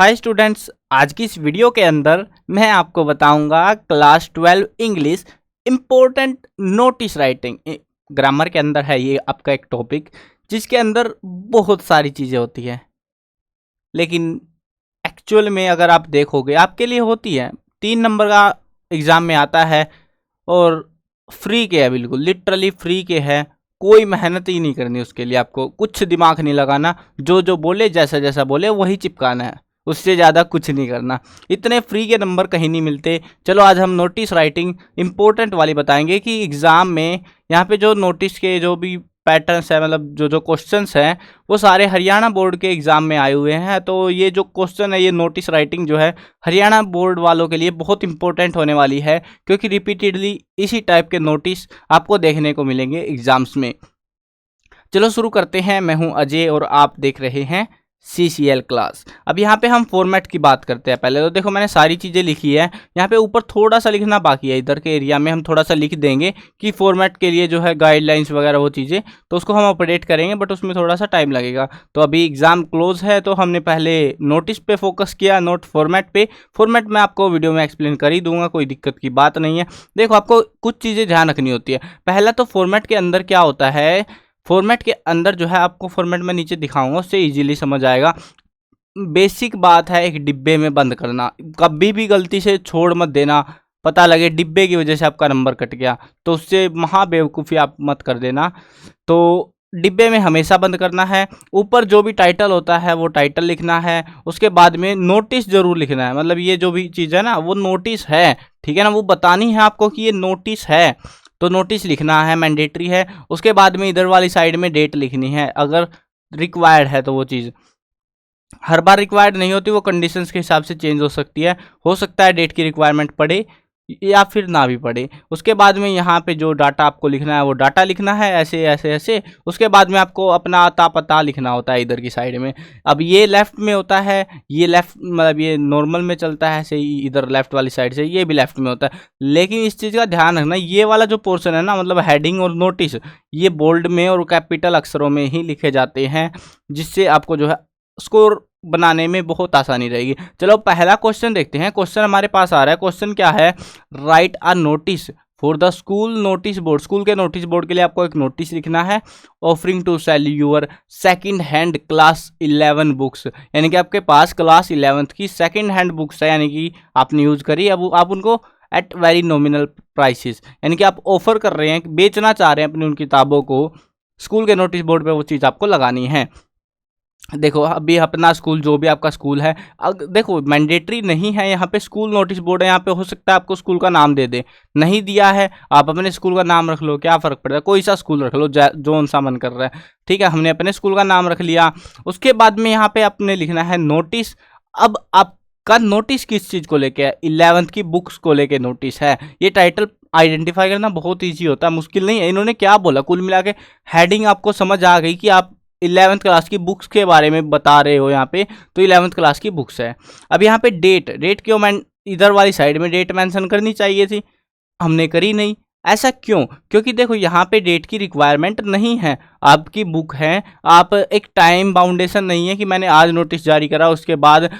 Hi students, आज की इस वीडियो के अंदर मैं आपको बताऊंगा class 12 English important notice writing. Grammar के अंदर है ये आपका एक टॉपिक जिसके अंदर बहुत सारी चीज़ें होती हैं, लेकिन एक्चुअल में अगर आप देखोगे आपके लिए होती है। 3 नंबर का एग्ज़ाम में आता है और फ्री के है, बिल्कुल लिटरली फ्री के है। कोई मेहनत ही नहीं करनी उसके लिए, आपको कुछ दिमाग नहीं लगाना, जो जो बोले जैसा जैसा बोले वही चिपकाना है, उससे ज़्यादा कुछ नहीं करना। इतने फ्री के नंबर कहीं नहीं मिलते। चलो आज हम नोटिस राइटिंग इम्पोर्टेंट वाली बताएंगे कि एग्ज़ाम में यहाँ पे जो नोटिस के जो भी पैटर्न्स है, मतलब जो जो क्वेश्चंस हैं वो सारे हरियाणा बोर्ड के एग्ज़ाम में आए हुए हैं। तो ये जो क्वेश्चन है, ये नोटिस राइटिंग जो है हरियाणा बोर्ड वालों के लिए बहुत इंपॉर्टेंट होने वाली है, क्योंकि रिपीटेडली इसी टाइप के नोटिस आपको देखने को मिलेंगे एग्ज़ाम्स में। चलो शुरू करते हैं। मैं हूं अजय और आप देख रहे हैं CCL क्लास। अब यहाँ पे हम फॉर्मेट की बात करते हैं। पहले तो देखो मैंने सारी चीज़ें लिखी है, यहाँ पे ऊपर थोड़ा सा लिखना बाकी है। इधर के एरिया में हम थोड़ा सा लिख देंगे कि फॉर्मेट के लिए जो है गाइडलाइंस वगैरह वो चीज़ें, तो उसको हम अपडेट करेंगे, बट उसमें थोड़ा सा टाइम लगेगा। तो अभी एग्ज़ाम क्लोज है तो हमने पहले नोटिस पे फोकस किया, नोट फॉर्मेट पे। फॉर्मेट मैं आपको वीडियो में एक्सप्लेन कर ही दूंगा, कोई दिक्कत की बात नहीं है। देखो आपको कुछ चीज़ें ध्यान रखनी होती है। पहला तो फॉर्मेट के अंदर क्या होता है, फॉर्मेट के अंदर जो है आपको फॉर्मेट में नीचे दिखाऊंगा, उससे इजीली समझ आएगा। बेसिक बात है एक डिब्बे में बंद करना। कभी भी गलती से छोड़ मत देना, पता लगे डिब्बे की वजह से आपका नंबर कट गया तो उससे महाबेवकूफ़ी आप मत कर देना। तो डिब्बे में हमेशा बंद करना है। ऊपर जो भी टाइटल होता है वो टाइटल लिखना है। उसके बाद में नोटिस ज़रूर लिखना है, मतलब ये जो भी चीज़ है ना वो नोटिस है, ठीक है ना, वो बतानी है आपको कि ये नोटिस है, तो नोटिस लिखना है, मैंडेटरी है। उसके बाद में इधर वाली साइड में डेट लिखनी है, अगर रिक्वायर्ड है तो वो चीज़। हर बार रिक्वायर्ड नहीं होती, वो कंडीशंस के हिसाब से चेंज हो सकती है। हो सकता है डेट की रिक्वायरमेंट पड़े या फिर ना भी पड़े। उसके बाद में यहाँ पे जो डाटा आपको लिखना है वो डाटा लिखना है, ऐसे ऐसे ऐसे। उसके बाद में आपको अपना आता पता लिखना होता है इधर की साइड में। अब ये लेफ़्ट में होता है, ये लेफ़्ट मतलब ये नॉर्मल में चलता है ऐसे ही, इधर लेफ़्ट वाली साइड से ये भी लेफ़्ट में होता है। लेकिन इस चीज़ का ध्यान रखना, ये वाला जो पोर्शन है ना, मतलब हेडिंग और नोटिस, ये बोल्ड में और कैपिटल अक्षरों में ही लिखे जाते हैं, जिससे आपको जो है स्कोर बनाने में बहुत आसानी रहेगी। चलो पहला क्वेश्चन देखते हैं। क्वेश्चन हमारे पास आ रहा है। क्वेश्चन क्या है, write a notice for the school notice board. School के नोटिस बोर्ड के लिए आपको एक नोटिस लिखना है। Offering to sell your second hand class 11 books, यानी कि आपके पास क्लास 11th की सेकंड हैंड बुक्स है, यानी कि आपने यूज करी, अब आप उनको एट वेरी नॉमिनल प्राइसेस, यानी कि आप ऑफर कर रहे हैं, बेचना चाह रहे हैं अपनी उन किताबों को। स्कूल के नोटिस बोर्ड पे वो चीज़ आपको लगानी है। देखो अभी अपना स्कूल, जो भी आपका स्कूल है, देखो मैंडेटरी नहीं है यहाँ पे, स्कूल नोटिस बोर्ड है, यहाँ पे हो सकता है आपको स्कूल का नाम दे दे। नहीं दिया है, आप अपने स्कूल का नाम रख लो, क्या फ़र्क पड़ता है, कोई सा स्कूल रख लो जो सा मन कर रहा है, ठीक है। हमने अपने स्कूल का नाम रख लिया। उसके बाद में यहाँ पे आपने लिखना है नोटिस। अब आपका नोटिस किस चीज़ को लेके है, 11th की बुक्स को लेके नोटिस है। ये टाइटल आइडेंटिफाई करना बहुत ईजी होता है, मुश्किल नहीं है। इन्होंने क्या बोला, कुल मिला के हेडिंग आपको समझ आ गई कि आप 11th क्लास की बुक्स के बारे में बता रहे हो यहाँ पे, तो 11th क्लास की बुक्स है। अब यहाँ पे डेट क्यों इधर वाली साइड में डेट मेंशन करनी चाहिए थी, हमने करी नहीं। ऐसा क्यों, क्योंकि देखो यहाँ पे डेट की रिक्वायरमेंट नहीं है, आपकी बुक है। आप एक टाइम बाउंडेशन नहीं है कि मैंने आज नोटिस जारी करा उसके बाद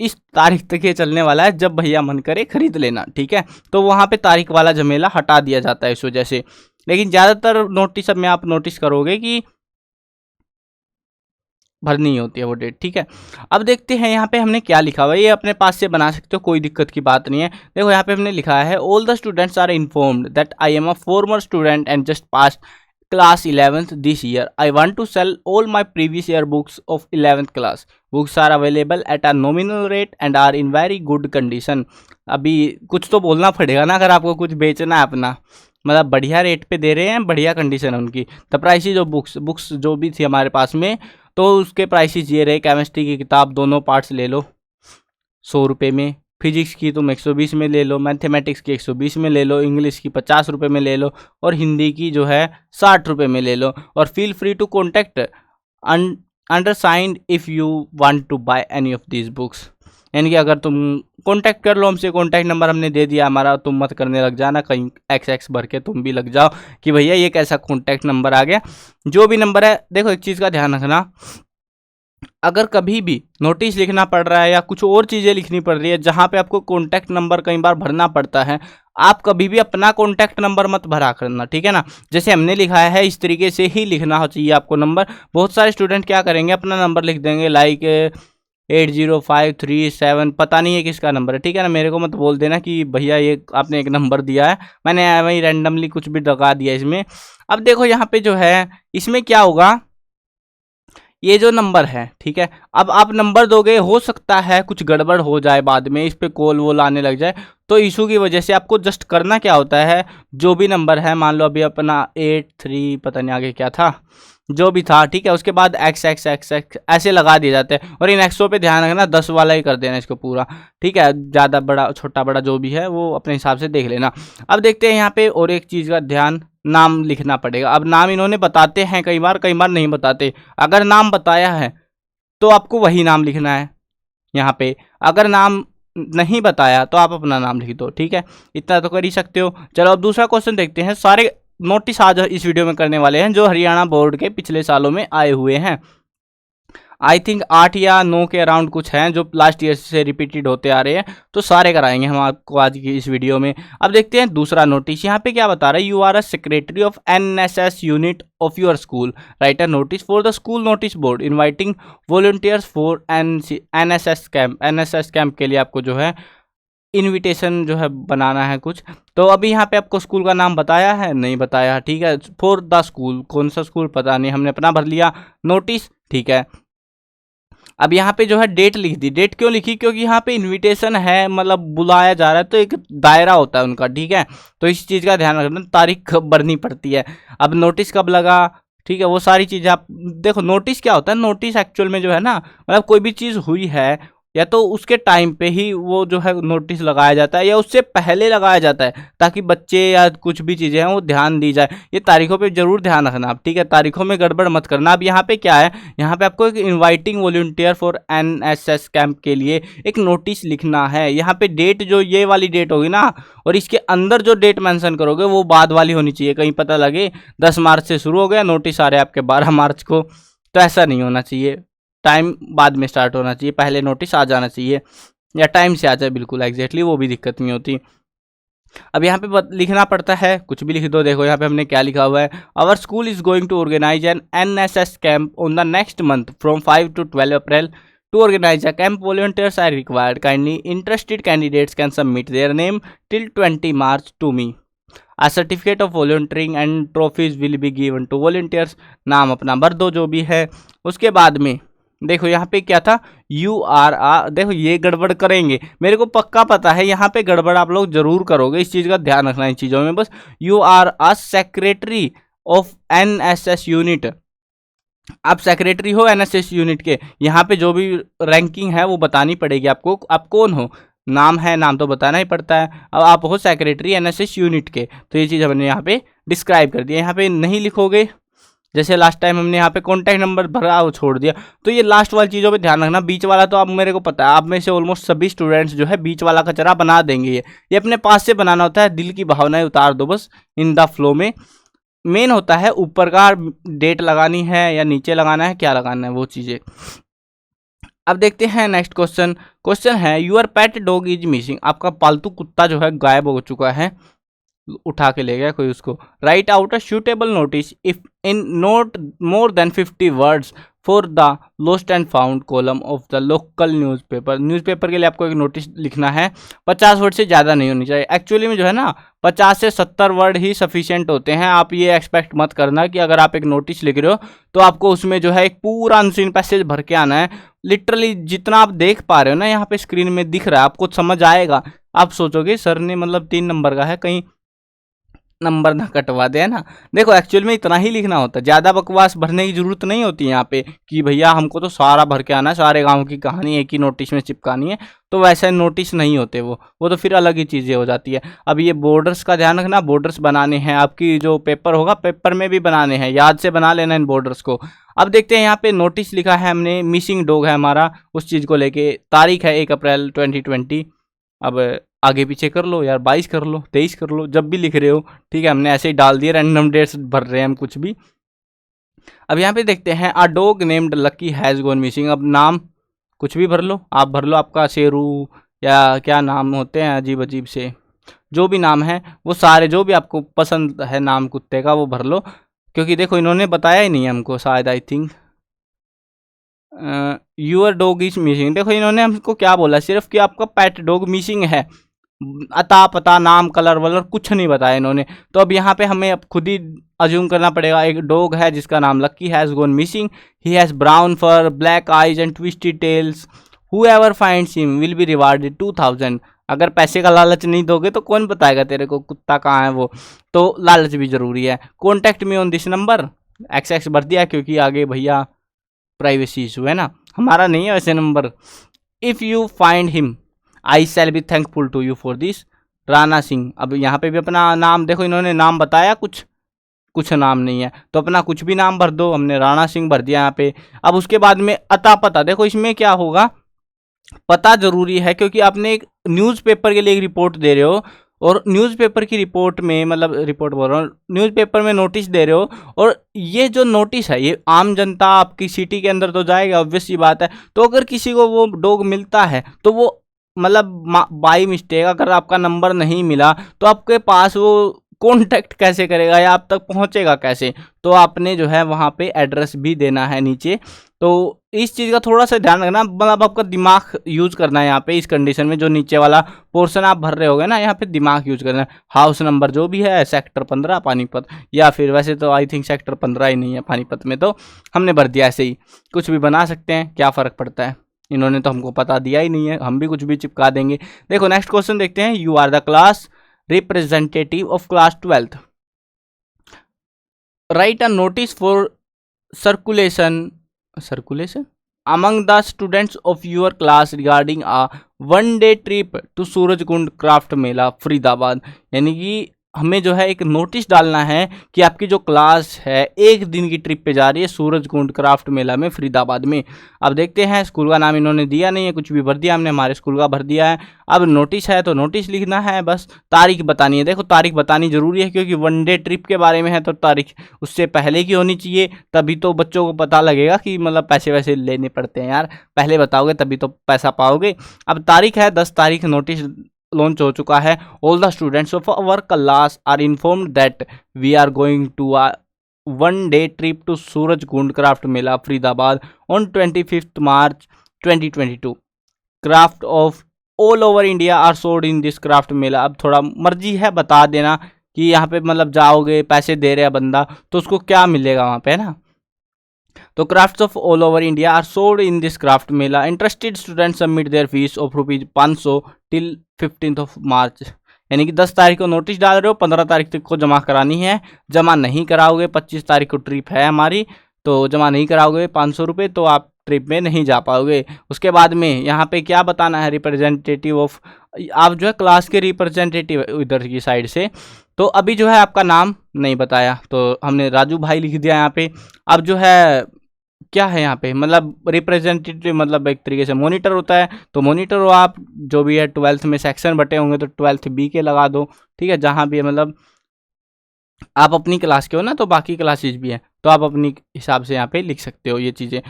इस तारीख तक ये चलने वाला है, जब भैया मन करे खरीद लेना, ठीक है। तो वहाँ पे तारीख वाला झमेला हटा दिया जाता है इस वजह से। लेकिन ज़्यादातर नोटिस में आप नोटिस करोगे कि भरनी होती है वो डेट, ठीक है। अब देखते हैं यहाँ पे हमने क्या लिखा हुआ है। ये अपने पास से बना सकते हो, कोई दिक्कत की बात नहीं है। देखो यहाँ पे हमने लिखा है, all the students are informed that I am a former student and just pass class 11th this year. I want to sell all my previous year books of 11th class. Books are available at a nominal rate and are in very good condition. अभी कुछ तो बोलना पड़ेगा ना, अगर आपको कुछ बेचना है अपना, मतलब बढ़िया रेट पे दे रहे हैं, बढ़िया कंडीशन है उनकी। द प्राइसेज ऑफ बुक्स जो भी थी हमारे पास में, तो उसके प्राइसेज ये रहे। केमिस्ट्री की किताब दोनों पार्ट्स ले लो 100 रुपये में, फिजिक्स की तुम 120 में ले लो, मैथमेटिक्स की 120 में ले लो, इंग्लिश की 50 रुपये में ले लो, और हिंदी की जो है 60 रुपये में ले लो। और feel free to contact undersigned if you want to buy any of these books, यानी कि अगर तुम कॉन्टैक्ट कर लो हमसे, कॉन्टैक्ट नंबर हमने दे दिया हमारा, तुम मत करने लग जाना कहीं XX भर के तुम भी लग जाओ कि भैया ये कैसा कॉन्टैक्ट नंबर आ गया। जो भी नंबर है, देखो एक चीज़ का ध्यान रखना, अगर कभी भी नोटिस लिखना पड़ रहा है या कुछ और चीज़ें लिखनी पड़ रही है जहाँ पे आपको कॉन्टैक्ट नंबर कई बार भरना पड़ता है, आप कभी भी अपना कॉन्टैक्ट नंबर मत भरा करना, ठीक है ना। जैसे हमने लिखा है इस तरीके से ही लिखना चाहिए आपको नंबर। बहुत सारे स्टूडेंट क्या करेंगे, अपना नंबर लिख देंगे लाइक 8053 पता नहीं है किसका नंबर है, ठीक है ना। मेरे को मत बोल देना कि भैया ये आपने एक नंबर दिया है, मैंने वही रैंडमली कुछ भी लगा दिया इसमें। अब देखो यहाँ पे जो है इसमें क्या होगा, ये जो नंबर है, ठीक है, अब आप नंबर दोगे, हो सकता है कुछ गड़बड़ हो जाए बाद में, इस पे कॉल वोल आने लग जाए, तो इशू की वजह से आपको जस्ट करना क्या होता है, जो भी नंबर है, मान लो अभी अपना 83 पता नहीं आगे क्या था, जो भी था, ठीक है, उसके बाद एक्स एक्स एक्स एक्स ऐसे लगा दिए जाते हैं। और इन एक्सों पे ध्यान रखना, 10 वाला ही कर देना इसको पूरा, ठीक है। ज़्यादा बड़ा छोटा बड़ा जो भी है वो अपने हिसाब से देख लेना। अब देखते हैं यहाँ पे और एक चीज़ का ध्यान, नाम लिखना पड़ेगा। अब नाम इन्होंने बताते हैं कई बार नहीं बताते। अगर नाम बताया है तो आपको वही नाम लिखना है यहाँ पे, अगर नाम नहीं बताया तो आप अपना नाम लिख दो, ठीक है। इतना तो कर ही सकते हो। चलो अब दूसरा क्वेश्चन देखते हैं। सारे नोटिस आज इस वीडियो में करने वाले हैं जो हरियाणा बोर्ड के पिछले सालों में आए हुए हैं। आई थिंक 8 या 9 के अराउंड कुछ हैं जो लास्ट ईयर से रिपीटेड होते आ रहे हैं, तो सारे कराएंगे हम आपको आज की इस वीडियो में। अब देखते हैं दूसरा नोटिस। यहाँ पे क्या बता रहा है, you are a secretary of NSS unit of your school, write a notice for the school notice board inviting volunteers for NSS camp. NSS camp के लिए आपको जो है इनविटेशन जो है बनाना है कुछ। तो अभी यहाँ पे आपको स्कूल का नाम बताया है, नहीं बताया, ठीक है। फॉर द स्कूल, कौन सा स्कूल पता नहीं, हमने अपना भर लिया नोटिस, ठीक है। अब यहाँ पे जो है डेट लिख दी। डेट क्यों लिखी, क्योंकि यहाँ पे इनविटेशन है, मतलब बुलाया जा रहा है, तो एक दायरा होता है उनका, ठीक है। तो इस चीज़ का ध्यान रखना, तारीख भरनी पड़ती है। अब नोटिस कब लगा, ठीक है, वो सारी चीज़ें आप देखो। नोटिस क्या होता है, नोटिस एक्चुअल में जो है ना, मतलब कोई भी चीज़ हुई है या तो उसके टाइम पे ही वो जो है नोटिस लगाया जाता है या उससे पहले लगाया जाता है, ताकि बच्चे या कुछ भी चीज़ें हैं वो ध्यान दी जाए। ये तारीखों पे जरूर ध्यान रखना आप, ठीक है, तारीखों में गड़बड़ मत करना। अब यहाँ पे क्या है, यहाँ पे आपको एक inviting volunteer for NSS camp के लिए एक नोटिस लिखना है। यहाँ पे डेट जो ये वाली डेट होगी ना, और इसके अंदर जो डेट मेंशन करोगे वो बाद वाली होनी चाहिए। कहीं पता लगे 10 मार्च से शुरू हो गया, नोटिस आ रहे आपके 12 मार्च को, तो ऐसा नहीं होना चाहिए। टाइम बाद में स्टार्ट होना चाहिए, पहले नोटिस आ जाना चाहिए, या टाइम से आ जाए बिल्कुल एग्जैक्टली, वो भी दिक्कत नहीं होती। अब यहाँ पे लिखना पड़ता है, कुछ भी लिख दो। देखो यहाँ पे हमने क्या लिखा हुआ है, our school is going to organise an NSS camp on the next month from 5 to 12 April. To organise a camp volunteers are required, kindly interested candidates can submit their name till 20 March to me. A certificate of volunteering and trophies will be given to volunteers। नाम अपना भर दो जो भी है। उसके बाद में देखो यहाँ पे क्या था, यू आर आ, देखो ये गड़बड़ करेंगे, मेरे को पक्का पता है यहाँ पे गड़बड़ आप लोग जरूर करोगे, इस चीज़ का ध्यान रखना इन चीज़ों में बस। You are a secretary of NSS unit, आप सेक्रेटरी हो एनएसएस यूनिट के, यहाँ पे जो भी रैंकिंग है वो बतानी पड़ेगी आपको, आप कौन हो। नाम है, नाम तो बताना ही पड़ता है। अब आप हो सेक्रेटरी एनएसएस यूनिट के, तो ये चीज़ हमने यहाँ पे डिस्क्राइब कर दिया। यहाँ पे नहीं लिखोगे, जैसे लास्ट टाइम हमने यहाँ पे कॉन्टैक्ट नंबर भरा वो छोड़ दिया, तो ये लास्ट वाली चीज़ों पे ध्यान रखना। बीच वाला तो आप, मेरे को पता है आप में से ऑलमोस्ट सभी स्टूडेंट्स जो है बीच वाला कचरा बना देंगे। ये अपने पास से बनाना होता है, दिल की भावनाएं उतार दो बस इन द फ्लो में। मेन होता है ऊपर का डेट लगानी है या नीचे लगाना है, क्या लगाना है वो चीज़ें। अब देखते हैं नेक्स्ट क्वेश्चन। क्वेश्चन है, your pet dog is missing, आपका पालतू कुत्ता जो है गायब हो चुका है, उठा के ले गया कोई उसको। Right out a suitable notice if in not more than 50 words for the lost and found column of the local newspaper. Newspaper के लिए आपको एक नोटिस लिखना है, 50 वर्ड से ज़्यादा नहीं होनी चाहिए। एक्चुअली में जो है ना 50 से 70 वर्ड ही सफिशिएंट होते हैं। आप ये एक्सपेक्ट मत करना कि अगर आप एक नोटिस लिख रहे हो तो आपको उसमें जो है एक पूरा अनसीन पैसेज भर के आना है। लिटरली जितना आप देख पा रहे हो ना यहाँ पे स्क्रीन में दिख रहा है, आपको समझ आएगा। आप सोचोगे सर ने मतलब 3 नंबर का है, कहीं नंबर ना कटवा दे, है ना। देखो एक्चुअल में इतना ही लिखना होता है, ज़्यादा बकवास भरने की जरूरत नहीं होती है यहाँ पे कि भैया हमको तो सारा भर के आना है, सारे गांव की कहानी एक ही नोटिस में चिपकानी है। तो वैसे नोटिस नहीं होते वो तो फिर अलग ही चीज़ें हो जाती है। अब ये बॉर्डर्स का ध्यान रखना, बॉर्डर्स बनाने हैं, आपकी जो पेपर होगा पेपर में भी बनाने हैं, याद से बना लेना इन बॉर्डर्स को। अब देखते हैं यहाँ पे नोटिस लिखा है हमने, मिसिंग डॉग है हमारा, उस चीज़ को लेके तारीख है 1 अप्रैल 2020। अब आगे पीछे कर लो यार, 22 कर लो, 23 कर लो, जब भी लिख रहे हो, ठीक है। हमने ऐसे ही डाल दिए, रैंडम डेट्स भर रहे हैं हम कुछ भी। अब यहाँ पे देखते हैं a dog named lucky has gone missing. अब नाम कुछ भी भर लो, आप भर लो आपका शेरू या क्या नाम होते हैं अजीब अजीब से, जो भी नाम है वो सारे, जो भी आपको पसंद है नाम कुत्ते का वो भर लो, क्योंकि देखो इन्होंने बताया ही नहीं है हमको शायद, I think your dog is missing. देखो इन्होंने हमको क्या बोला, सिर्फ कि आपका पेट डॉग मिसिंग है, अता पता नाम कलर वलर कुछ नहीं बताया इन्होंने। तो अब यहाँ पे हमें अब खुद ही अज्यूम करना पड़ेगा, एक डॉग है जिसका नाम Lucky has gone missing, he has brown fur, black eyes and twisted tails, whoever finds him will be rewarded 2000। अगर पैसे का लालच नहीं दोगे तो कौन बताएगा तेरे को कुत्ता कहाँ है वो, तो लालच भी जरूरी है। Contact me on this number, XX भर दिया क्योंकि आगे भैया प्राइवेसी इशू है ना, हमारा नहीं है वैसे number. If you find him I shall be thankful to you for this, Rana Singh. अब यहाँ पे भी अपना नाम देखो, इन्होंने नाम बताया कुछ नाम नहीं है, तो अपना कुछ भी नाम भर दो, हमने राणा सिंह भर दिया यहाँ पे। अब उसके बाद में अता पता, देखो इसमें क्या होगा, पता जरूरी है क्योंकि आपने एक न्यूज़पेपर के लिए एक रिपोर्ट दे रहे हो, और न्यूज़पेपर की रिपोर्ट में, मतलब रिपोर्ट बोल रहा हूँ, न्यूज़पेपर में नोटिस दे रहे हो, और ये जो नोटिस है ये आम जनता आपकी सिटी के अंदर तो जाएगा, ऑब्वियस सी बात है। तो अगर किसी को वो डॉग मिलता है तो वो मतलब बाई मिस्टेक अगर आपका नंबर नहीं मिला तो आपके पास वो कॉन्टैक्ट कैसे करेगा या आप तक पहुंचेगा कैसे, तो आपने जो है वहाँ पे एड्रेस भी देना है नीचे। तो इस चीज़ का थोड़ा सा ध्यान रखना, मतलब आपका दिमाग यूज़ करना है यहाँ पे इस कंडीशन में, जो नीचे वाला पोर्शन आप भर रहे होगे ना, यहाँ पे दिमाग यूज़ करना है। हाउस नंबर जो भी है, सेक्टर 15 पानीपत, या फिर वैसे तो आई थिंक सेक्टर 15 ही नहीं है पानीपत में, तो हमने भर दिया ऐसे ही, कुछ भी बना सकते हैं, क्या फ़र्क पड़ता है, इन्होंने तो हमको पता दिया ही नहीं है, हम भी कुछ भी चिपका देंगे। देखो नेक्स्ट क्वेश्चन देखते हैं, you are the class representative of class 12th, write a notice for circulation among the students of your class regarding a one-day trip to Surajkund craft Mela Faridabad. यानी कि हमें जो है एक नोटिस डालना है कि आपकी जो क्लास है एक दिन की ट्रिप पे जा रही है सूरजकुंड क्राफ्ट मेला में फरीदाबाद में। अब देखते हैं, स्कूल का नाम इन्होंने दिया नहीं है, कुछ भी भर दिया हमने, हमारे स्कूल का भर दिया है। अब नोटिस है तो नोटिस लिखना है, बस तारीख बतानी है। देखो तारीख बतानी जरूरी है क्योंकि वन डे ट्रिप के बारे में है, तो तारीख उससे पहले की होनी चाहिए, तभी तो बच्चों को पता लगेगा कि मतलब पैसे वैसे लेने पड़ते हैं यार, पहले बताओगे तभी तो पैसा पाओगे। अब तारीख है 10 तारीख, नोटिस लॉन्च हो चुका है। All the students of our class are informed that we are going to a one day trip to Surajkund craft Mela Faridabad on 25 March 2022। Craft of all over India are sold in this craft mela. अब थोड़ा मर्जी है बता देना कि यहाँ पे मतलब जाओगे, पैसे दे रहे हैं बंदा तो उसको क्या मिलेगा वहाँ पे, है ना। तो crafts of all over India are sold in this craft mela. Interested student submit their fees of ₹500 till 15 March. यानी कि 10 तारीख को नोटिस डाल रहे हो, 15 तारीख तक को जमा करानी है। जमा नहीं कराओगे, 25 तारीख को ट्रिप है हमारी, तो जमा नहीं कराओगे 500 रुपये, तो आप ट्रिप में नहीं जा पाओगे। उसके बाद में यहाँ पे क्या बताना है, रिप्रेजेंटेटिव ऑफ, आप जो है क्लास के रिप्रेजेंटेटिव इधर की साइड से। तो अभी जो है आपका नाम नहीं बताया, तो हमने राजू भाई लिख दिया यहाँ पे। अब जो है क्या है यहाँ पे, मतलब रिप्रेजेंटेटिव मतलब एक तरीके से मॉनिटर होता है, तो मॉनिटर हो आप, जो भी है 12th में सेक्शन बटे होंगे तो 12th B के लगा दो, ठीक है। जहाँ भी है मतलब आप अपनी क्लास के हो ना, तो बाकी क्लासेज भी हैं, तो आप अपनी हिसाब से यहाँ पे लिख सकते हो। ये चीज़ें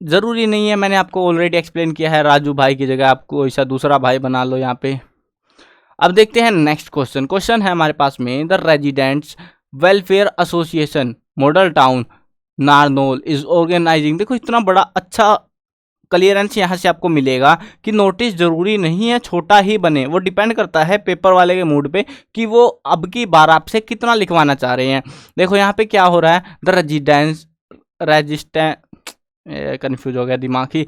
ज़रूरी नहीं है, मैंने आपको ऑलरेडी एक्सप्लेन किया है। राजू भाई की जगह आपको ऐसा दूसरा भाई बना लो यहाँ पे। अब देखते हैं नेक्स्ट क्वेश्चन है हमारे पास में, the residents welfare association model town Narnaul is organising. देखो इतना बड़ा अच्छा क्लियरेंस यहाँ से आपको मिलेगा कि नोटिस जरूरी नहीं है छोटा ही बने, वो डिपेंड करता है पेपर वाले के मूड पे कि वो अब की बार आपसे कितना लिखवाना चाह रहे हैं। देखो यहाँ पे क्या हो रहा है, द कंफ्यूज हो गया दिमाग ही,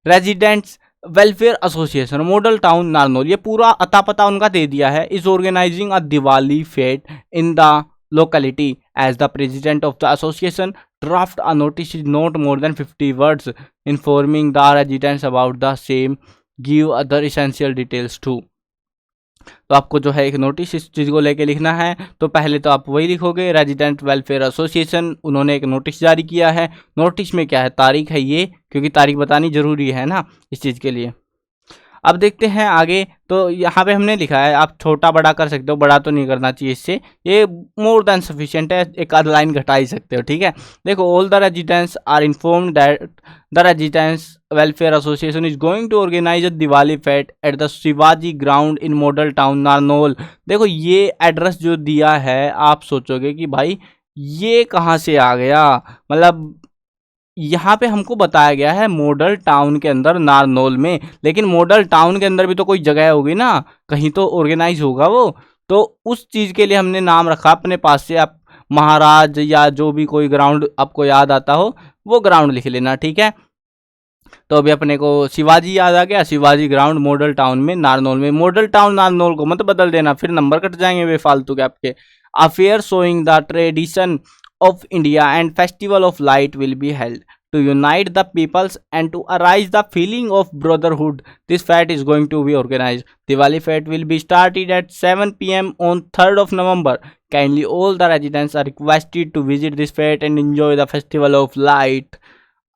residents welfare association model town Narnaul, ये पूरा अता पता उनका दे दिया है। Is organizing a Diwali fete in the locality as the president of the association draft a notice is not more than 50 words informing the residents about the same, give other essential details too। तो आपको जो है एक notice इस चीज़ को लेके लिखना है, तो पहले तो आप वही लिखोगे, रेजिडेंट वेलफेयर एसोसिएशन उन्होंने एक नोटिस जारी किया है। नोटिस में क्या है, तारीख है ये, क्योंकि तारीख बतानी जरूरी है ना इस चीज़ के लिए। अब देखते हैं आगे, तो यहाँ पे हमने लिखा है, आप छोटा बड़ा कर सकते हो, बड़ा तो नहीं करना चाहिए इससे, ये मोर देन सफिशिएंट है, एक आध लाइन घटा ही सकते हो, ठीक है। देखो, all the residents are informed that the residents welfare association is going to organise a Diwali fest at the Shivaji ground in model town Narnaul. देखो, ये एड्रेस जो दिया है, आप सोचोगे कि भाई ये कहाँ से आ गया, मतलब यहाँ पे हमको बताया गया है मॉडल टाउन के अंदर नारनौल में, लेकिन मॉडल टाउन के अंदर भी तो कोई जगह होगी ना, कहीं तो ऑर्गेनाइज होगा वो, तो उस चीज़ के लिए हमने नाम रखा अपने पास से। आप महाराज या जो भी कोई ग्राउंड आपको याद आता हो वो ग्राउंड लिख लेना, ठीक है। तो अभी अपने को शिवाजी याद आ गया, शिवाजी ग्राउंड मॉडल टाउन में नारनौल में। मॉडल टाउन नारनौल को मत बदल देना, फिर नंबर कट जाएंगे बेफालतू के आपके। Affair showing the tradition of India and Festival of Light will be held to unite the peoples and to arise the feeling of brotherhood. This fete is going to be organized. Diwali fete will be started at 7 p.m. on 3rd of November. Kindly all the residents are requested to visit this fete and enjoy the Festival of Light.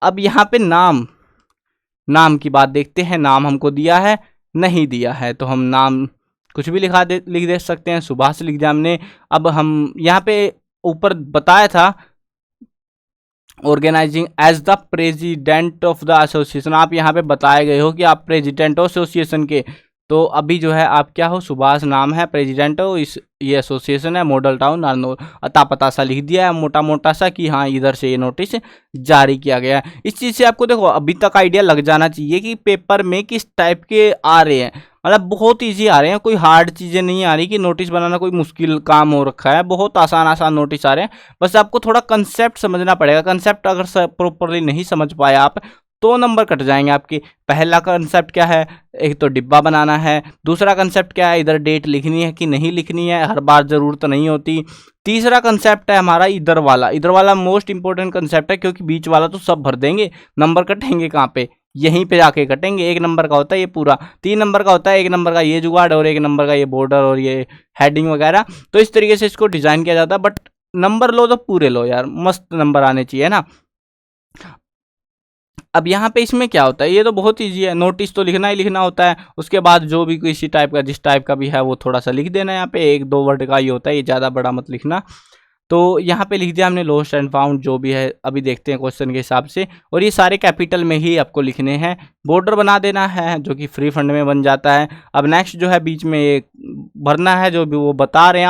अब यहाँ पे नाम की बात देखते हैं। नाम हमको दिया है, नहीं दिया है, तो हम नाम कुछ भी लिख दे सकते हैं। सुभाष लिख दिया हमने। अब हम यहाँ पे ऊपर बताया था organising as the president of the association, आप यहाँ पे बताए गए हो कि आप प्रेसिडेंट हो एसोसिएशन के, तो अभी जो है आप क्या हो, सुभाष नाम है, प्रेसिडेंट हो, ये एसोसिएशन है मॉडल टाउन नारनौल। अता पता सा लिख दिया है मोटा मोटा सा कि हाँ इधर से ये नोटिस जारी किया गया है। इस चीज़ से आपको देखो अभी तक आइडिया लग जाना चाहिए कि पेपर में किस टाइप के आ रहे हैं, मतलब बहुत इजी आ रहे हैं, कोई हार्ड चीज़ें नहीं आ रही कि नोटिस बनाना कोई मुश्किल काम हो रखा है, बहुत आसान आसान नोटिस आ रहे हैं। बस आपको थोड़ा कंसेप्ट समझना पड़ेगा। कंसेप्ट अगर प्रॉपरली नहीं समझ पाए आप तो नंबर कट जाएंगे आपके। पहला कंसेप्ट क्या है, एक तो डिब्बा बनाना है। दूसरा कंसेप्ट क्या है, इधर डेट लिखनी है कि नहीं लिखनी है, हर बार ज़रूरत नहीं होती। तीसरा कंसेप्ट है हमारा इधर वाला मोस्ट इंपॉर्टेंट कंसेप्ट है, क्योंकि बीच वाला तो सब भर देंगे, नंबर कटेंगे कहाँ पे, यहीं पे जाके कटेंगे। 1 नंबर का होता है ये पूरा, 3 नंबर का होता है, 1 नंबर का ये जुगाड़ और 1 नंबर का ये बॉर्डर और ये हेडिंग वगैरह। तो इस तरीके से इसको डिज़ाइन किया जाता है। बट नंबर लो तो पूरे लो यार, मस्त नंबर आने चाहिए ना। अब यहाँ पे इसमें क्या होता है, ये तो बहुत ईजी है, नोटिस तो लिखना ही लिखना होता है। उसके बाद जो भी किसी टाइप का जिस टाइप का भी है वो थोड़ा सा लिख देना। यहाँ पे 1-2 वर्ड का ही होता है, ये ज़्यादा बड़ा मत लिखना। तो यहाँ पे लिख दिया हमने लॉस्ट एंड फाउंड जो भी है। अभी देखते हैं क्वेश्चन के हिसाब से, और ये सारे कैपिटल में ही आपको लिखने हैं। बॉर्डर बना देना है जो कि फ्री फंड में बन जाता है। अब नेक्स्ट जो है बीच में एक भरना है जो भी वो बता रहे हैं।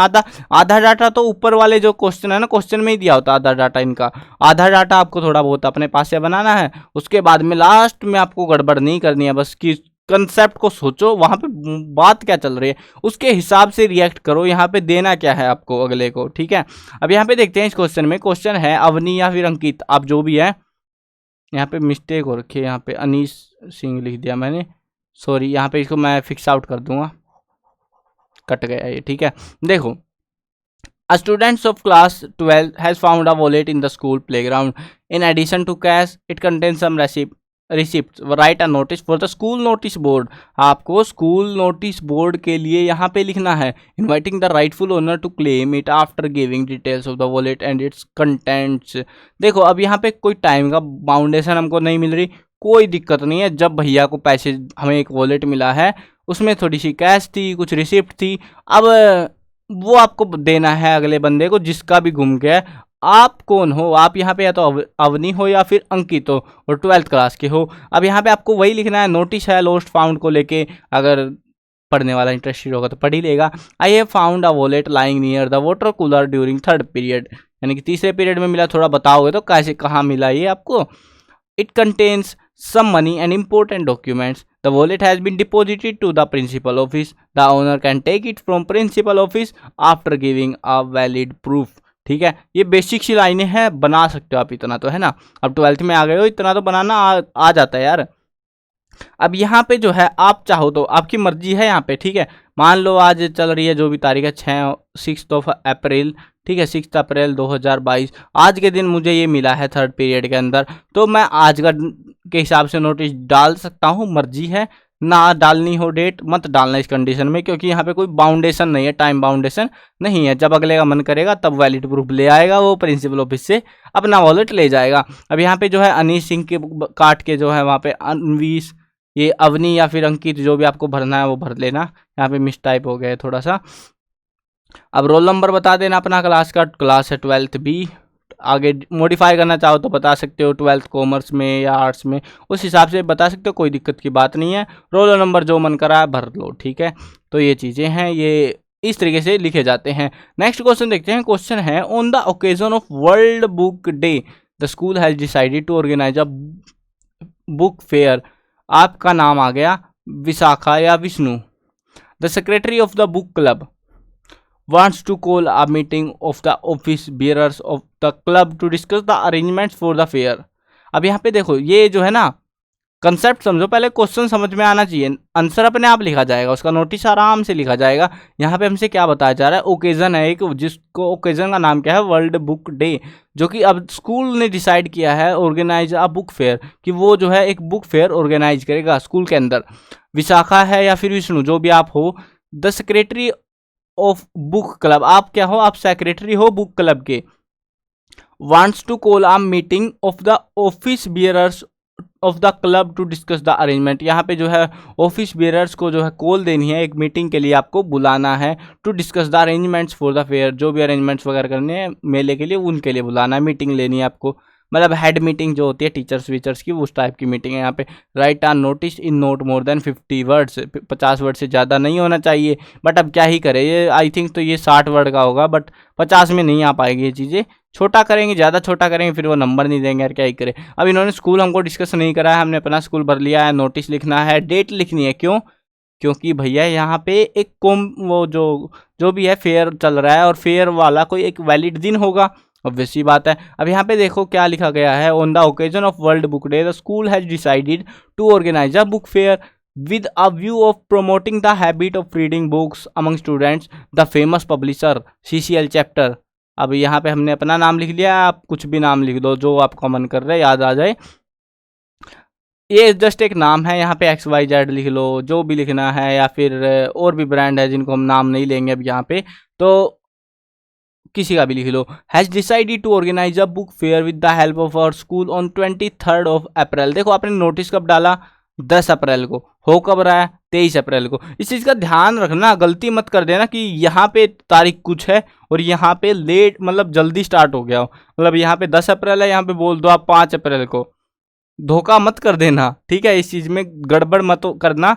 आधा डाटा तो ऊपर वाले जो क्वेश्चन है ना, क्वेश्चन में ही दिया होता है आधा डाटा इनका। आधा डाटा आपको थोड़ा बहुत अपने पास से बनाना है। उसके बाद में लास्ट में आपको गड़बड़ नहीं करनी है, बस कि कंसेप्ट को सोचो, वहां पे बात क्या चल रही है उसके हिसाब से रिएक्ट करो, यहाँ पे देना क्या है आपको अगले को, ठीक है। अब यहाँ पे देखते हैं इस क्वेश्चन में, क्वेश्चन है अवनी या फिर अंकित, आप जो भी है। यहाँ पे मिस्टेक हो रखी है, यहाँ पे अनीश सिंह लिख दिया मैंने, सॉरी। यहाँ पे इसको मैं फिक्स आउट कर दूंगा, कट गया ये, ठीक है। देखो, A student of class 12 has found a wallet in the school playground. In addition to cash, it contains some receipts. Write a notice for the school notice board. आपको school notice board के लिए यहाँ पे लिखना है, inviting the rightful owner to claim it after giving details of the wallet and its contents. देखो, अब यहाँ पे कोई टाइम का बाउंडेशन हमको नहीं मिल रही, कोई दिक्कत नहीं है। जब भैया को पैसे, हमें एक वॉलेट मिला है, उसमें थोड़ी सी कैश थी, कुछ रिसिप्ट थी, अब वो आपको देना है अगले बंदे को जिसका भी गुम गया। आप कौन हो, आप यहाँ पे या तो अवनी हो या फिर अंकित हो और 12th क्लास के हो। अब यहाँ पे आपको वही लिखना है, नोटिस है लॉस्ट फाउंड को लेके, अगर पढ़ने वाला इंटरेस्टेड होगा तो पढ़ ही लेगा। I have found a wallet lying near the water cooler during 3rd period, यानी कि तीसरे पीरियड में मिला। थोड़ा बताओगे तो कैसे, कहाँ मिला ये आपको। It contains some money and important documents. The wallet has been deposited to the principal office. The owner can take it from principal office after giving a valid proof. ठीक है, ये बेसिक सी लाइनें हैं, बना सकते हो आप इतना तो, है ना। अब 12th में आ गए हो, इतना तो बनाना आ जाता है यार। अब यहाँ पे जो है आप चाहो तो आपकी मर्जी है यहाँ पे, ठीक है। मान लो आज चल रही है जो भी तारीख है 6 अप्रैल, ठीक है, 6 अप्रैल 2022। आज के दिन मुझे ये मिला है 3rd पीरियड के अंदर, तो मैं आज का के हिसाब से नोटिस डाल सकता हूँ, मर्जी है। ना डालनी हो डेट मत डालना इस कंडीशन में, क्योंकि यहाँ पे कोई बाउंडेशन नहीं है, टाइम बाउंडेशन नहीं है। जब अगले का मन करेगा तब वैलिड प्रूफ ले आएगा, वो प्रिंसिपल ऑफिस से अपना वॉलेट ले जाएगा। अब यहाँ पे जो है अनीश सिंह के काट के जो है वहाँ पे अनवीस ये अवनी या फिर अंकित जो भी आपको भरना है वो भर लेना। यहाँ पे मिस टाइप हो गया है थोड़ा सा। अब रोल नंबर बता देना अपना क्लास का, क्लास है 12th बी। आगे मॉडिफाई करना चाहो तो बता सकते हो, 12th कॉमर्स में या आर्ट्स में, उस हिसाब से बता सकते हो, कोई दिक्कत की बात नहीं है। रोल नंबर जो मन करा भर लो, ठीक है। तो ये चीज़ें हैं, ये इस तरीके से लिखे जाते हैं। नेक्स्ट क्वेश्चन देखते हैं। क्वेश्चन है on the occasion of world book day the school has decided to organise a book fair. आपका नाम आ गया विशाखा या Vishnu. The secretary of the book club wants to call a meeting of the office bearers of the club to discuss the arrangements for the fair। अब यहाँ पे देखो, ये जो है ना कंसेप्ट समझो, पहले क्वेश्चन समझ में आना चाहिए, आंसर अपने आप लिखा जाएगा, उसका नोटिस आराम से लिखा जाएगा। यहाँ पे हमसे क्या बताया जा रहा है, ओकेजन है एक, जिसको ओकेजन का नाम क्या है, वर्ल्ड बुक डे, जो कि अब स्कूल ने डिसाइड किया है ऑर्गेनाइज अ बुक फेयर, कि वो जो है एक बुक फेयर ऑर्गेनाइज करेगा स्कूल के अंदर। विशाखा है या फिर विष्णु, जो भी आप हो, the secretary of book club, आप क्या हो, आप सेक्रेटरी हो बुक क्लब के। Wants to call a meeting of the office bearers of the club to discuss the arrangement. यहाँ पे जो है ऑफिस बियरर्स को जो है कॉल देनी है, एक मीटिंग के लिए आपको बुलाना है। To discuss the arrangements for the fair, जो भी अरेंजमेंट्स वगैरह करने हैं मेले के लिए, उनके लिए बुलाना है, मीटिंग लेनी है आपको, मतलब हेड मीटिंग जो होती है टीचर्स वीचर्स की, उस टाइप की मीटिंग है यहाँ पे। Write a notice in not more than 50 words, 50 word से ज़्यादा नहीं होना चाहिए। बट अब क्या ही करें, ये आई थिंक तो ये 60 वर्ड का होगा, बट 50 में नहीं आ पाएगी ये चीज़ें। छोटा करेंगे, ज़्यादा छोटा करेंगे फिर वो नंबर नहीं देंगे यार, क्या ही करें। अब इन्होंने स्कूल हमको डिस्कस नहीं करा है, हमने अपना स्कूल भर लिया है। नोटिस लिखना है, डेट लिखनी है, क्यों, क्योंकि भैया यहाँ पे एक वो जो भी है फेयर चल रहा है, और फेयर वाला कोई एक वैलिड दिन होगा, ऑब्वियस सी बात है। अब यहाँ पे देखो क्या लिखा गया है, on the occasion of world book day the school has decided to organise a book fair with a view of promoting the habit of reading books among students, the famous publisher CCL chapter। अब यहाँ पे हमने अपना नाम लिख लिया, आप कुछ भी नाम लिख दो जो आपका मन कर रहा है, याद आ जाए। ये जस्ट एक नाम है, यहाँ पे XYZ लिख लो, जो भी लिखना है, या फिर और भी ब्रांड है जिनको हम नाम नहीं लेंगे अब यहाँ पे, तो किसी का भी लिख लो। Has decided to organise a book fair with the help of our school on 23rd of April। देखो आपने नोटिस कब डाला, 10 अप्रैल को, हो कब रहा है, 23 अप्रैल को। इस चीज़ का ध्यान रखना, गलती मत कर देना कि यहाँ पे तारीख कुछ है और यहाँ पे लेट, मतलब जल्दी स्टार्ट हो गया हो, मतलब यहाँ पे 10 अप्रैल है, यहाँ पे बोल दो आप 5 अप्रैल को। धोखा मत कर देना, ठीक है, इस चीज़ में गड़बड़ मत करना।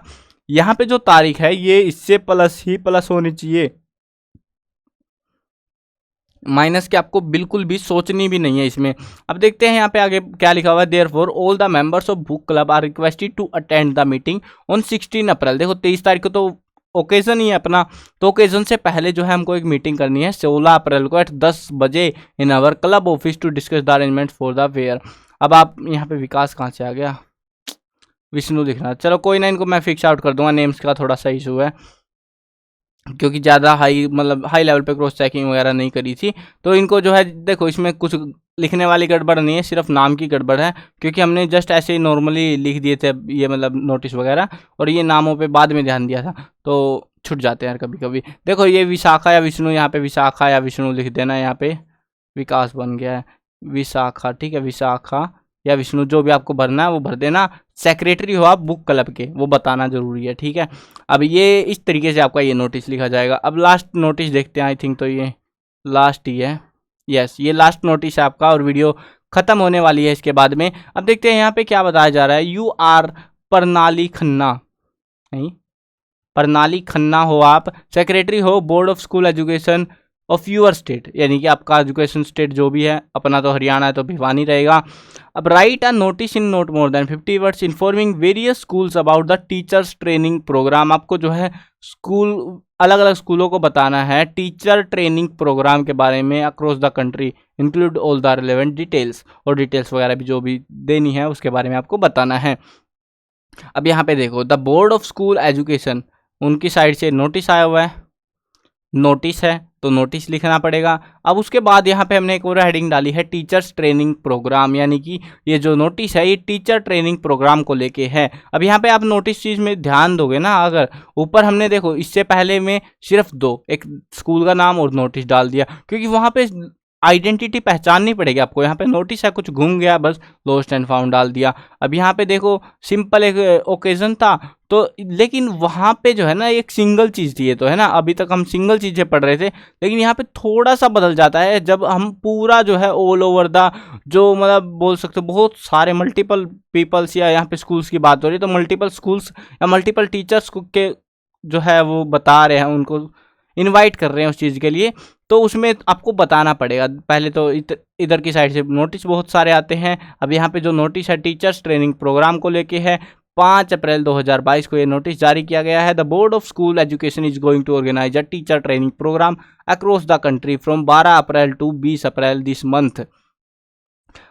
यहाँ पे जो तारीख है ये इससे प्लस ही प्लस होनी चाहिए, माइनस के आपको बिल्कुल भी सोचनी भी नहीं है इसमें। अब देखते हैं यहाँ पे आगे क्या लिखा हुआ है, therefore all the members of book club are requested to attend the meeting on 16 April. देखो 23 तारीख को तो ओकेजन ही है अपना, तो ओकेजन से पहले जो है हमको एक मीटिंग करनी है 16 अप्रैल को एट 10 बजे in our club office to discuss the arrangement for the fair. अब आप यहाँ पे विकास कहाँ से आ गया, विष्णु दिख रहा, चलो कोई ना, इनको मैं फिक्स आउट कर दूंगा, नेम्स का थोड़ा सा इशू है क्योंकि ज़्यादा हाई, मतलब हाई लेवल पे क्रॉस चेकिंग वगैरह नहीं करी थी, तो इनको जो है देखो इसमें कुछ लिखने वाली गड़बड़ नहीं है, सिर्फ नाम की गड़बड़ है, क्योंकि हमने जस्ट ऐसे ही नॉर्मली लिख दिए थे ये, मतलब नोटिस वगैरह, और ये नामों पे बाद में ध्यान दिया था तो छूट जाते हैं यार कभी कभी। देखो ये विशाखा या विष्णु, यहाँ पे विशाखा या विष्णु लिख देना, यहाँ पे विकास बन गया है, विशाखा, ठीक है, विशाखा या विष्णु जो भी आपको भरना है वो भर देना। सेक्रेटरी हो आप बुक क्लब के, वो बताना जरूरी है, ठीक है। अब ये इस तरीके से आपका ये नोटिस लिखा जाएगा। अब लास्ट नोटिस देखते हैं, आई थिंक तो ये लास्ट ही है, यस ये लास्ट नोटिस है आपका, और वीडियो खत्म होने वाली है इसके बाद में। अब देखते हैं यहाँ पे क्या बताया जा रहा है, यू आर प्रणाली खन्ना, नहीं प्रणाली खन्ना हो आप, सेक्रेटरी हो board of school education of your state, यानी कि आपका एजुकेशन स्टेट जो भी है, अपना तो हरियाणा है तो भिवानी रहेगा। अब write a notice in not more than 50 words informing various schools about the teachers training programme. आपको जो है स्कूल, अलग अलग स्कूलों को बताना है टीचर ट्रेनिंग प्रोग्राम के बारे में across the country, include all the relevant details, और डिटेल्स वगैरह भी जो भी देनी है उसके बारे में आपको बताना है। अब यहाँ पे देखो, the board of school education, उनकी साइड से नोटिस आया हुआ है, नोटिस है तो नोटिस लिखना पड़ेगा। अब उसके बाद यहाँ पे हमने एक और हेडिंग डाली है टीचर्स ट्रेनिंग प्रोग्राम, यानी कि ये जो नोटिस है ये टीचर ट्रेनिंग प्रोग्राम को लेके है। अब यहाँ पे आप नोटिस चीज़ में ध्यान दोगे ना, अगर ऊपर हमने देखो इससे पहले में सिर्फ दो, एक स्कूल का नाम और नोटिस डाल दिया, क्योंकि वहाँ पे आइडेंटिटी पहचाननी पड़ेगी आपको। यहाँ पे नोटिस है, कुछ घूम गया, बस लॉस्ट एंड फाउंड डाल दिया। अब यहाँ पे देखो सिंपल एक ओकेजन था तो, लेकिन वहाँ पे जो है ना एक सिंगल चीज़ थी, ये तो है ना, अभी तक हम सिंगल चीज़ें पढ़ रहे थे, लेकिन यहाँ पे थोड़ा सा बदल जाता है जब हम पूरा जो है ऑल ओवर द, जो मतलब बोल सकते हो बहुत सारे मल्टीपल पीपल्स, या यहाँ पे स्कूल्स की बात हो रही है तो मल्टीपल स्कूल्स या मल्टीपल टीचर्स के जो है वो बता रहे हैं, उनको इनवाइट कर रहे हैं उस चीज़ के लिए, तो उसमें आपको बताना पड़ेगा। पहले तो इधर की साइड से नोटिस बहुत सारे आते हैं। अब यहाँ पे जो नोटिस है टीचर्स ट्रेनिंग प्रोग्राम को लेके है, 5 अप्रैल 2022 को ये नोटिस जारी किया गया है। The board of school education is going to organise a teacher training programme across the country from 12 April to 20 April this month.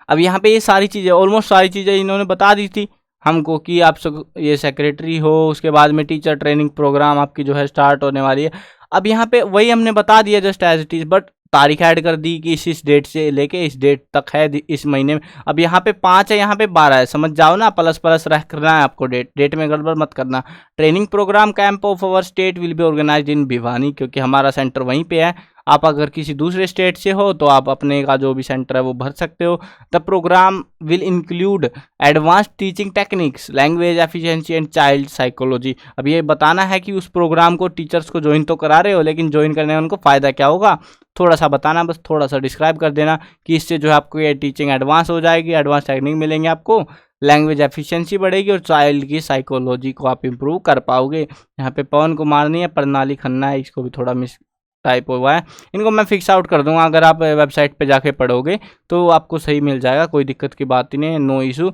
अब यहाँ पे ये सारी चीज़ें, ऑलमोस्ट सारी चीज़ें इन्होंने बता दी थी हमको कि आप सब ये सेक्रेटरी हो, उसके बाद में टीचर ट्रेनिंग प्रोग्राम आपकी जो है स्टार्ट होने वाली है। अब यहाँ पे वही हमने बता दिया just as it is, but तारीख ऐड कर दी कि इस डेट से लेके इस डेट तक है इस महीने में। अब यहाँ पे 5 है, यहाँ पे 12 है, समझ जाओ ना, प्लस प्लस रह करना है आपको, डेट में गड़बड़ मत करना। Training programme camp of our state will be organized in Bhiwani, क्योंकि हमारा सेंटर वहीं पे है। आप अगर किसी दूसरे स्टेट से हो तो आप अपने का जो भी सेंटर है वो भर सकते हो। The programme will include advance teaching techniques, language efficiency and child psychology. अब ये बताना है कि उस प्रोग्राम को टीचर्स को ज्वाइन तो करा रहे हो, लेकिन ज्वाइन करने में उनको फ़ायदा क्या होगा, थोड़ा सा बताना, बस थोड़ा सा डिस्क्राइब कर देना कि इससे जो है आपको ये टीचिंग एडवांस हो जाएगी, एडवांस टेक्निक मिलेंगे आपको, लैंग्वेज एफिशिएंसी बढ़ेगी और चाइल्ड की साइकोलॉजी को आप इम्प्रूव कर पाओगे। यहाँ पे पवन कुमार नहीं है, प्रणाली खन्ना है, इसको भी थोड़ा मिस टाइप हुआ है, इनको मैं फिक्स आउट कर दूंगा। अगर आप वेबसाइट पे जाके पढ़ोगे तो आपको सही मिल जाएगा, कोई दिक्कत की बात ही नहीं है, नो इशू।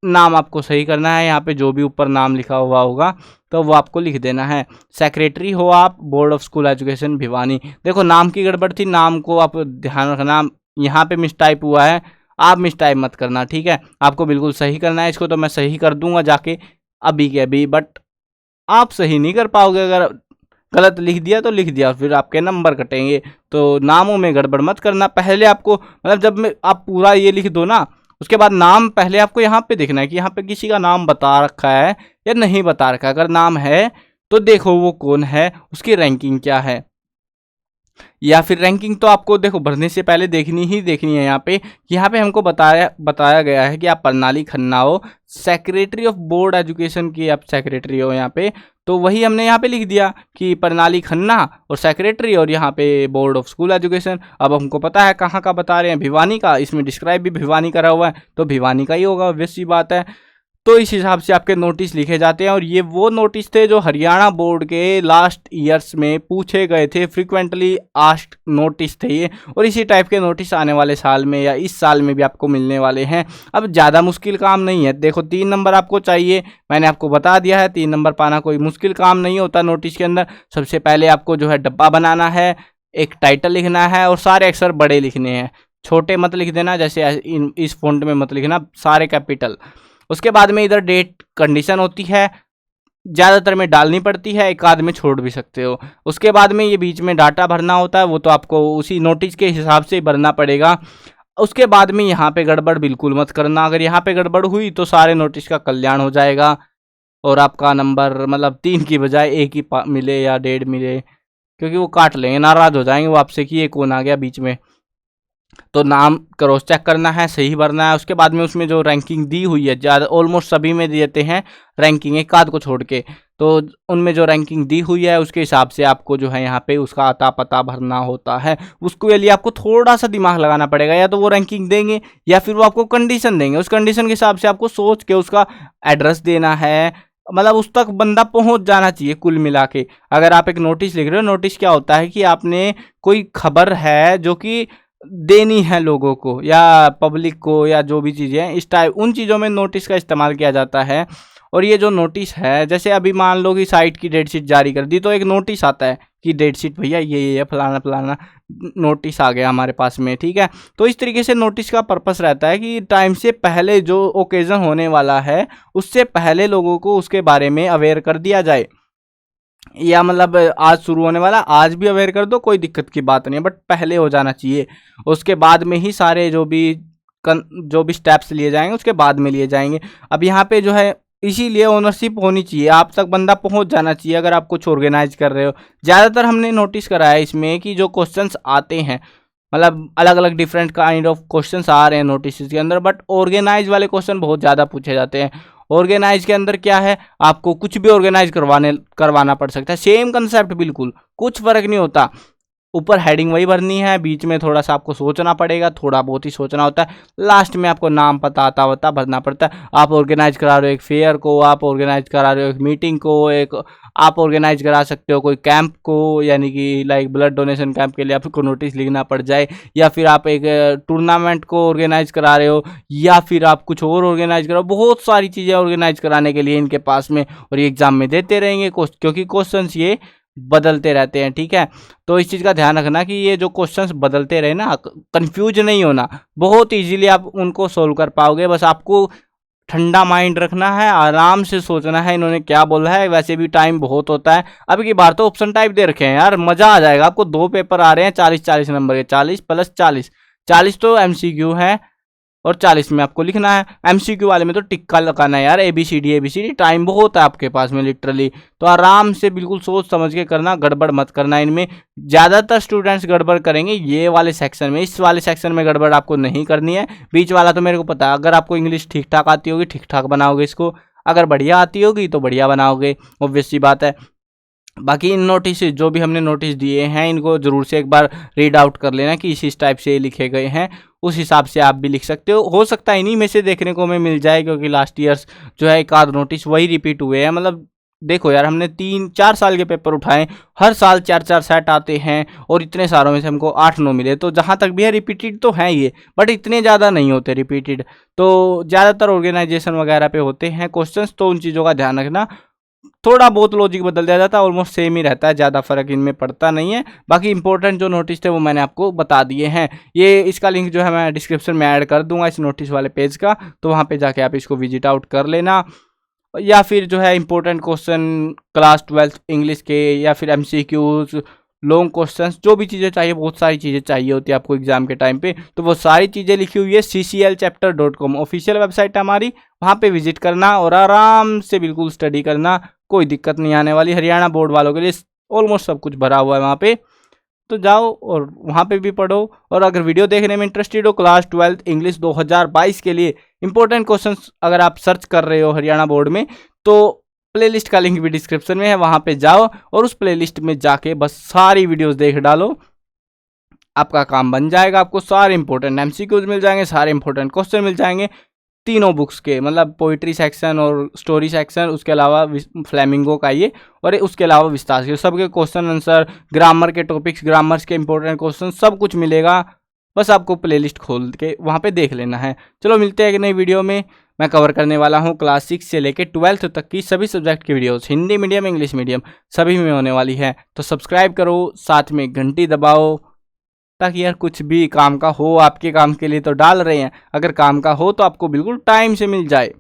नाम आपको सही करना है, यहाँ पे जो भी ऊपर नाम लिखा हुआ होगा तो वो आपको लिख देना है। सेक्रेटरी हो आप, board of school education Bhiwani. देखो नाम की गड़बड़ थी, नाम को आप ध्यान रखना, यहाँ पे मिस टाइप हुआ है, आप मिस टाइप मत करना, ठीक है, आपको बिल्कुल सही करना है। इसको तो मैं सही कर दूंगा जाके अभी के अभी, बट आप सही नहीं कर पाओगे, अगर गलत लिख दिया तो लिख दिया, फिर आपके नंबर कटेंगे। तो नामों में गड़बड़ मत करना। पहले आपको मतलब जब आप पूरा ये लिख दो ना, उसके बाद नाम पहले आपको यहाँ पे देखना है कि यहाँ पे किसी का नाम बता रखा है या नहीं बता रखा है। अगर नाम है तो देखो वो कौन है, उसकी रैंकिंग क्या है, या फिर रैंकिंग तो आपको देखो भरने से पहले देखनी है। यहाँ पे हमको बताया गया है कि आप प्रणाली खन्ना हो, सेक्रेटरी ऑफ बोर्ड एजुकेशन की आप सेक्रेटरी हो यहाँ पे, तो वही हमने यहाँ पे लिख दिया कि प्रणाली खन्ना और सेक्रेटरी, और यहाँ पे बोर्ड ऑफ स्कूल एजुकेशन। अब हमको पता है कहाँ का बता रहे हैं, भिवानी का, इसमें डिस्क्राइब भी भिवानी करा हुआ है तो भिवानी का ही होगा, ऑब्वियस सी बात है। तो इस हिसाब से आपके नोटिस लिखे जाते हैं। और ये वो नोटिस थे जो हरियाणा बोर्ड के लास्ट ईयर्स में पूछे गए थे, फ्रीक्वेंटली आस्क्ड नोटिस थे ये, और इसी टाइप के नोटिस आने वाले साल में या इस साल में भी आपको मिलने वाले हैं। अब ज़्यादा मुश्किल काम नहीं है, देखो 3 नंबर आपको चाहिए, मैंने आपको बता दिया है 3 नंबर पाना कोई मुश्किल काम नहीं होता नोटिस के अंदर। सबसे पहले आपको जो है डब्बा बनाना है, एक टाइटल लिखना है और सारे अक्षर बड़े लिखने हैं, छोटे मत लिख देना, जैसे इस फॉन्ट में मत लिखना, सारे कैपिटल। उसके बाद में इधर डेट कंडीशन होती है, ज़्यादातर में डालनी पड़ती है, एक आध में छोड़ भी सकते हो। उसके बाद में ये बीच में डाटा भरना होता है, वो तो आपको उसी नोटिस के हिसाब से भरना पड़ेगा। उसके बाद में यहाँ पे गड़बड़ बिल्कुल मत करना, अगर यहाँ पे गड़बड़ हुई तो सारे नोटिस का कल्याण हो जाएगा और आपका नंबर मतलब 3 की बजाय 1 ही मिले या 1.5 मिले, क्योंकि वो काट लेंगे, नाराज़ हो जाएंगे वो आपसे कि ये कौन आ गया बीच में। तो नाम क्रॉस चेक करना है, सही भरना है। उसके बाद में उसमें जो रैंकिंग दी हुई है, ज़्यादा ऑलमोस्ट सभी में देते हैं रैंकिंग, एक आध को छोड़ के, तो उनमें जो रैंकिंग दी हुई है उसके हिसाब से आपको जो है यहाँ पे उसका अता पता भरना होता है। उसके लिए आपको थोड़ा सा दिमाग लगाना पड़ेगा, या तो वो रैंकिंग देंगे या फिर वो आपको कंडीशन देंगे, उस कंडीशन के हिसाब से आपको सोच के उसका एड्रेस देना है, मतलब उस तक बंदा पहुंच जाना चाहिए कुल मिला के। अगर आप एक नोटिस लिख रहे हो, नोटिस क्या होता है कि आपने कोई खबर है जो कि देनी है लोगों को या पब्लिक को या जो भी चीज़ें हैं, इस टाइप उन चीज़ों में नोटिस का इस्तेमाल किया जाता है। और ये जो नोटिस है, जैसे अभी मान लो कि साइट की डेट शीट जारी कर दी तो एक नोटिस आता है कि डेट शीट भैया ये फलाना फलाना नोटिस आ गया हमारे पास में, ठीक है। तो इस तरीके से नोटिस का पर्पस रहता है कि टाइम से पहले जो ओकेज़न होने वाला है उससे पहले लोगों को उसके बारे में अवेयर कर दिया जाए, या मतलब आज शुरू होने वाला, आज भी अवेयर कर दो, कोई दिक्कत की बात नहीं है, बट पहले हो जाना चाहिए। उसके बाद में ही सारे जो भी स्टेप्स लिए जाएंगे उसके बाद में लिए जाएंगे। अब यहाँ पे जो है इसीलिए ओनरशिप होनी चाहिए, आप तक बंदा पहुँच जाना चाहिए अगर आप कुछ ऑर्गेनाइज कर रहे हो। ज़्यादातर हमने नोटिस करा है इसमें कि जो क्वेश्चंस आते हैं मतलब अलग अलग डिफरेंट काइंड ऑफ क्वेश्चंस आ रहे हैं नोटिस के अंदर, बट ऑर्गेनाइज वाले क्वेश्चन बहुत ज़्यादा पूछे जाते हैं। ऑर्गेनाइज के अंदर क्या है, आपको कुछ भी ऑर्गेनाइज करवाना पड़ सकता है, सेम कंसेप्ट, बिल्कुल कुछ फर्क नहीं होता। ऊपर हेडिंग वही भरनी है, बीच में थोड़ा सा आपको सोचना पड़ेगा, थोड़ा बहुत ही सोचना होता है, लास्ट में आपको नाम पता आता होता भरना पड़ता है। आप ऑर्गेनाइज करा रहे हो एक फेयर को, आप ऑर्गेनाइज करा रहे हो एक मीटिंग को, एक आप ऑर्गेनाइज करा सकते हो कोई कैंप को, यानी कि लाइक ब्लड डोनेशन कैंप के लिए आपको नोटिस लिखना पड़ जाए, या फिर आप एक टूर्नामेंट को ऑर्गेनाइज करा रहे हो, या फिर आप कुछ और ऑर्गेनाइज करो। बहुत सारी चीज़ें ऑर्गेनाइज कराने के लिए इनके पास में, और ये एग्जाम में देते रहेंगे क्योंकि क्वेश्चन ये बदलते रहते हैं, ठीक है। तो इस चीज़ का ध्यान रखना कि ये जो क्वेश्चंस बदलते रहे ना, कंफ्यूज नहीं होना, बहुत इजीली आप उनको सोल्व कर पाओगे। बस आपको ठंडा माइंड रखना है, आराम से सोचना है इन्होंने क्या बोला है। वैसे भी टाइम बहुत होता है, अब की बार तो ऑप्शन टाइप दे रखे हैं यार, मज़ा आ जाएगा आपको। 2 पेपर आ रहे हैं 40-40 नंबर के, 40 + 40, 40 तो MCQ है और 40 में आपको लिखना है। MCQ वाले में तो टिक्का लगाना है यार, ABCD। टाइम बहुत है आपके पास में लिटरली, तो आराम से बिल्कुल सोच समझ के करना, गड़बड़ मत करना। इनमें ज़्यादातर स्टूडेंट्स गड़बड़ करेंगे ये वाले सेक्शन में, इस वाले सेक्शन में गड़बड़ आपको नहीं करनी है। बीच वाला तो मेरे को पता है, अगर आपको इंग्लिश ठीक ठाक आती होगी ठीक ठाक बनाओगे इसको, अगर बढ़िया आती होगी तो बढ़िया बनाओगे, ऑब्वियस सी बात है। बाकी इन नोटिस जो भी हमने नोटिस दिए हैं इनको ज़रूर से एक बार रीड आउट कर लेना कि इस टाइप से लिखे गए हैं, उस हिसाब से आप भी लिख सकते हो सकता है इन्हीं में से देखने को हमें मिल जाए, क्योंकि लास्ट ईयर्स जो है एक आध नोटिस वही रिपीट हुए हैं। मतलब देखो यार, हमने 3-4 साल के पेपर उठाए, हर साल 4-4 सेट आते हैं, और इतने सारों में से हमको 8-9 मिले, तो जहाँ तक भी है रिपीटेड तो हैं ये, बट इतने ज़्यादा नहीं होते रिपीटेड। तो ज़्यादातर ऑर्गेनाइजेशन वगैरह पे होते हैं क्वेश्चंस, तो उन चीज़ों का ध्यान रखना। थोड़ा बहुत लॉजिक बदल दिया जाता है, ऑलमोस्ट सेम ही रहता है, ज़्यादा फर्क इनमें पड़ता नहीं है। बाकी इंपॉर्टेंट जो नोटिस थे वो मैंने आपको बता दिए हैं। ये इसका लिंक जो है मैं डिस्क्रिप्शन में ऐड कर दूंगा इस नोटिस वाले पेज का, तो वहाँ पे जाके आप इसको विजिट आउट कर लेना। या फिर जो है इंपॉर्टेंट क्वेश्चन क्लास 12 इंग्लिश के, या फिर MCQs, लॉन्ग क्वेश्चंस, जो भी चीज़ें चाहिए, बहुत सारी चीज़ें चाहिए होती है आपको एग्जाम के टाइम पे, तो वो सारी चीज़ें लिखी हुई है cclchapter.com ऑफिशियल वेबसाइट है हमारी, वहाँ पे विजिट करना और आराम से बिल्कुल स्टडी करना, कोई दिक्कत नहीं आने वाली। हरियाणा बोर्ड वालों के लिए ऑलमोस्ट सब कुछ भरा हुआ है वहाँ पे, तो जाओ और वहाँ पे भी पढ़ो। और अगर वीडियो देखने में इंटरेस्टेड हो, क्लास 12 इंग्लिश 2022 के लिए इंपॉर्टेंट क्वेश्चंस अगर आप सर्च कर रहे हो हरियाणा बोर्ड में, तो प्लेलिस्ट का लिंक भी डिस्क्रिप्शन में है, वहाँ पे जाओ और उस प्लेलिस्ट में जाके बस सारी वीडियोस देख डालो, आपका काम बन जाएगा। आपको सारे इंपॉर्टेंट MCQs मिल जाएंगे, सारे इंपॉर्टेंट क्वेश्चन मिल जाएंगे तीनों बुक्स के, मतलब पोइट्री सेक्शन और स्टोरी सेक्शन, उसके अलावा फ्लेमिंगो का ये, और उसके अलावा विस्तार के सबके क्वेश्चन आंसर, ग्रामर के टॉपिक्स, ग्रामर्स के इंपॉर्टेंट क्वेश्चन, सब कुछ मिलेगा। बस आपको प्लेलिस्ट खोल के वहाँ पे देख लेना है। चलो मिलते हैं एक नई वीडियो में। मैं कवर करने वाला हूँ क्लास 6 से लेकर 12th तक की सभी सब्जेक्ट की videos, Hindi medium English medium सभी में होने वाली है। तो सब्सक्राइब करो, साथ में घंटी दबाओ, ताकि यार कुछ भी काम का हो, आपके काम के लिए तो डाल रहे हैं, अगर काम का हो तो आपको बिल्कुल टाइम से मिल जाए।